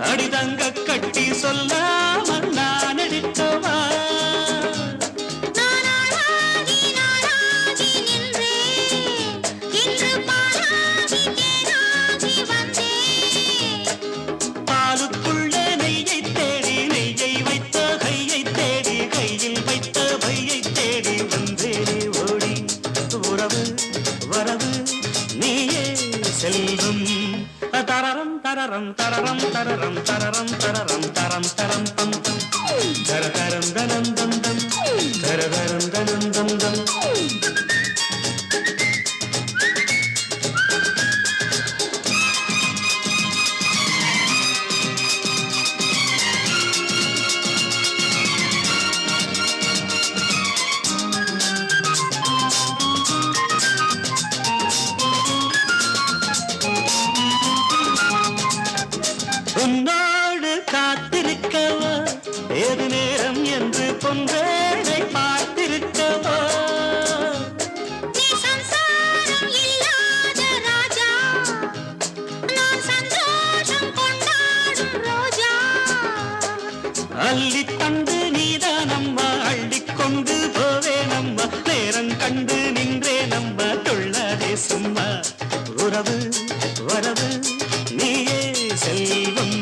அடிதங்க கட்டி சொல்லாமல் நான் எடுக்கவா பாலுக்குள்ளே நெய்யை தேடி நெய்யை வைத்த கையை தேடி கையில் வைத்த பையை தேடி வந்தேனே ஓடி உறவு வரவு நீயே செல்வம் தரரம் தரரம் தரரம் தரரம் தரரம் தரரம் தரம் தரம் தம் தம் தர தரம் தனம் தம் தம் தர தரம் தனம் தம் தம் உன்னோடு காத்திருக்கவா ஏது நேரம் என்று பொன்றேடை பார்த்திருக்கவா அள்ளி தந்து நீதான் அம்மா அள்ளிக்கொண்டு போவே நம்ம நேரம் கண்டு நின்றே நம்ம தொಳ್ಳாதே சும்மா உறவு வரவு நீயே செல்வம்